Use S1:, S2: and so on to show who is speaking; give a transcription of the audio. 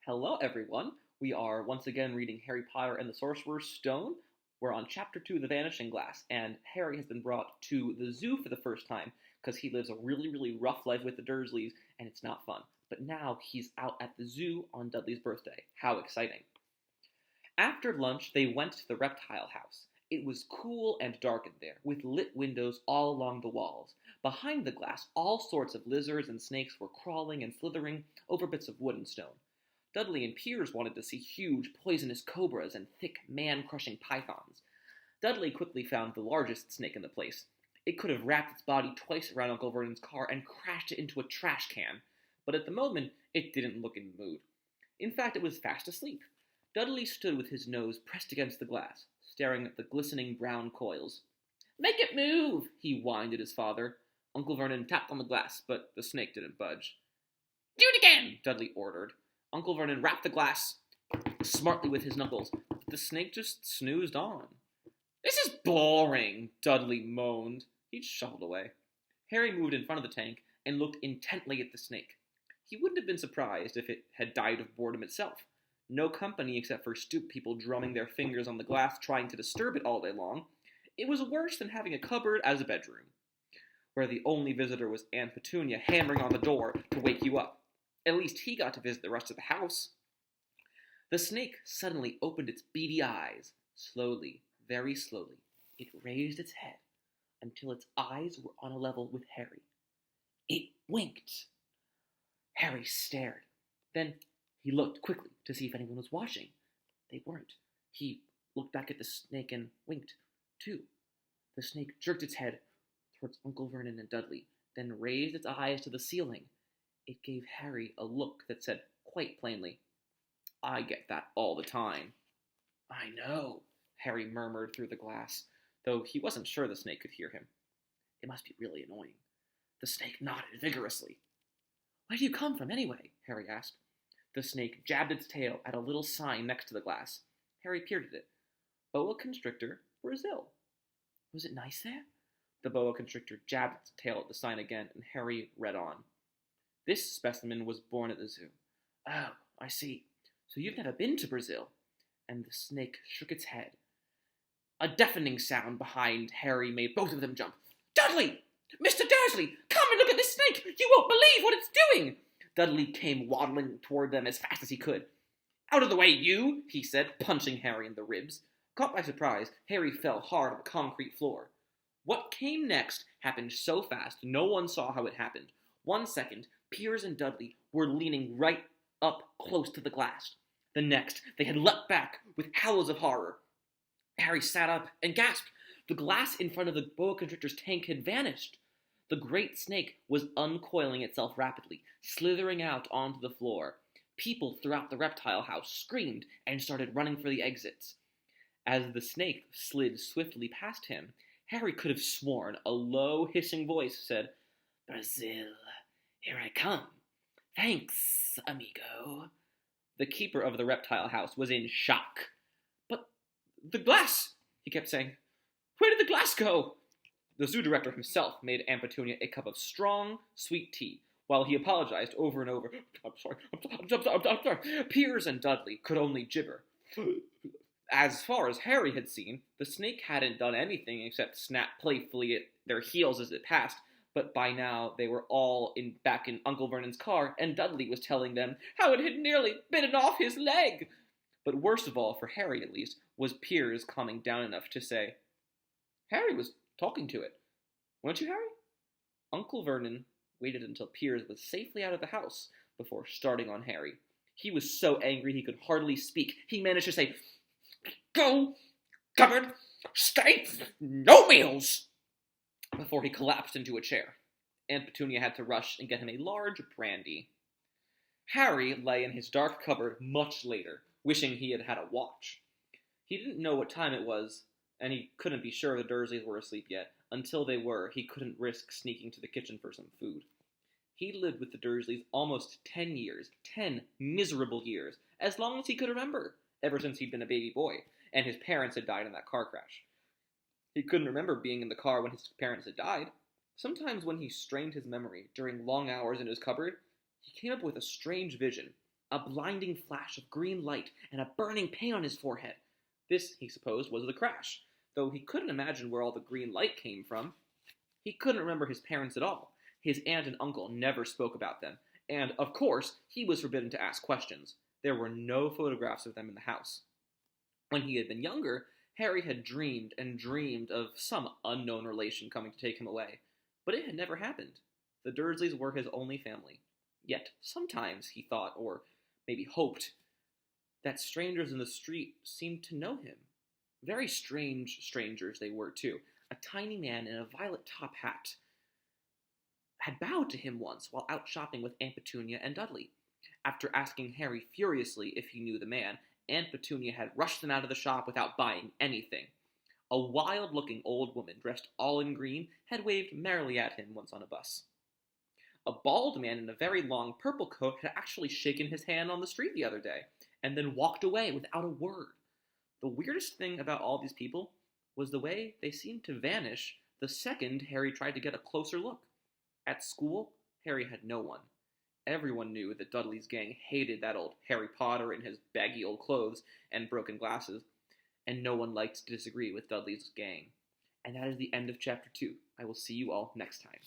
S1: Hello, everyone. We are once again reading Harry Potter and the Sorcerer's Stone. We're on Chapter 2, The Vanishing Glass, and Harry has been brought to the zoo for the first time because he lives a really rough life with the Dursleys, and it's not fun. But now he's out at the zoo on Dudley's birthday. How exciting. After lunch, they went to the Reptile House. It was cool and dark in there, with lit windows all along the walls. Behind the glass, all sorts of lizards and snakes were crawling and slithering over bits of wood and stone. Dudley and Piers wanted to see huge, poisonous cobras and thick, man-crushing pythons. Dudley quickly found the largest snake in the place. It could have wrapped its body twice around Uncle Vernon's car and crashed it into a trash can, but at the moment, it didn't look in the mood. In fact, it was fast asleep. Dudley stood with his nose pressed against the glass, staring at the glistening brown coils. "Make it move!" he whined at his father. Uncle Vernon tapped on the glass, but the snake didn't budge. "Do it again!" Dudley ordered. Uncle Vernon rapped the glass smartly with his knuckles, but the snake just snoozed on. "This is boring," Dudley moaned. He'd shuffled away. Harry moved in front of the tank and looked intently at the snake. He wouldn't have been surprised if it had died of boredom itself. No company except for stoop people drumming their fingers on the glass trying to disturb it all day long. It was worse than having a cupboard as a bedroom, where the only visitor was Aunt Petunia hammering on the door to wake you up. At least he got to visit the rest of the house. The snake suddenly opened its beady eyes. Slowly, very slowly, it raised its head until its eyes were on a level with Harry. It winked. Harry stared. Then he looked quickly to see if anyone was watching. They weren't. He looked back at the snake and winked, too. The snake jerked its head towards Uncle Vernon and Dudley, then raised its eyes to the ceiling. It gave Harry a look that said quite plainly, "I get that all the time." "I know," Harry murmured through the glass, though he wasn't sure the snake could hear him. It must be really annoying. The snake nodded vigorously. "Where do you come from, anyway?" Harry asked. The snake jabbed its tail at a little sign next to the glass. Harry peered at it. Boa Constrictor, Brazil. Was it nice there? The boa constrictor jabbed its tail at the sign again, and Harry read on. This specimen was born at the zoo. "Oh, I see. So you've never been to Brazil?" And the snake shook its head. A deafening sound behind Harry made both of them jump. "Dudley! Mr. Dursley! Come and look at this snake! You won't believe what it's doing!" Dudley came waddling toward them as fast as he could. "Out of the way, you!" he said, punching Harry in the ribs. Caught by surprise, Harry fell hard on the concrete floor. What came next happened so fast no one saw how it happened. 1 second, Piers and Dudley were leaning right up close to the glass. The next, they had leapt back with howls of horror. Harry sat up and gasped. The glass in front of the boa constrictor's tank had vanished. The great snake was uncoiling itself rapidly, slithering out onto the floor. People throughout the reptile house screamed and started running for the exits. As the snake slid swiftly past him, Harry could have sworn a low, hissing voice said, "Brazil, here I come. Thanks, amigo." The keeper of the reptile house was in shock. "But the glass," he kept saying. "Where did the glass go?" The zoo director himself made Aunt Petunia a cup of strong, sweet tea, while he apologized over and over. I'm sorry. Piers and Dudley could only gibber. As far as Harry had seen, the snake hadn't done anything except snap playfully at their heels as it passed, but by now they were all back in Uncle Vernon's car, and Dudley was telling them how it had nearly bitten off his leg. But worst of all, for Harry at least, was Piers calming down enough to say, "Harry was talking to it. Weren't you, Harry?" Uncle Vernon waited until Piers was safely out of the house before starting on Harry. He was so angry he could hardly speak. He managed to say, "Go, cupboard, stay, no meals," before he collapsed into a chair. Aunt Petunia had to rush and get him a large brandy. Harry lay in his dark cupboard much later, wishing he had had a watch. He didn't know what time it was, and he couldn't be sure the Dursleys were asleep yet. Until they were, he couldn't risk sneaking to the kitchen for some food. He lived with the Dursleys almost 10 years, 10 miserable years, as long as he could remember, ever since he'd been a baby boy, and his parents had died in that car crash. He couldn't remember being in the car when his parents had died. Sometimes when he strained his memory during long hours in his cupboard, he came up with a strange vision. a blinding flash of green light, and a burning pain on his forehead. This, he supposed, was the crash, though he couldn't imagine where all the green light came from. He couldn't remember his parents at all. His aunt and uncle never spoke about them, and, of course, he was forbidden to ask questions. There were no photographs of them in the house. When he had been younger, Harry had dreamed and dreamed of some unknown relation coming to take him away, but it had never happened. The Dursleys were his only family. Yet, sometimes he thought, or maybe hoped, that strangers in the street seemed to know him. Very strange strangers they were, too. A tiny man in a violet top hat had bowed to him once while out shopping with Aunt Petunia and Dudley. After asking Harry furiously if he knew the man, Aunt Petunia had rushed them out of the shop without buying anything. A wild-looking old woman dressed all in green had waved merrily at him once on a bus. A bald man in a very long purple coat had actually shaken his hand on the street the other day, and then walked away without a word. The weirdest thing about all these people was the way they seemed to vanish the second Harry tried to get a closer look. At school, Harry had no one. Everyone knew that Dudley's gang hated that old Harry Potter in his baggy old clothes and broken glasses, and no one liked to disagree with Dudley's gang. And that is the end of Chapter 2. I will see you all next time.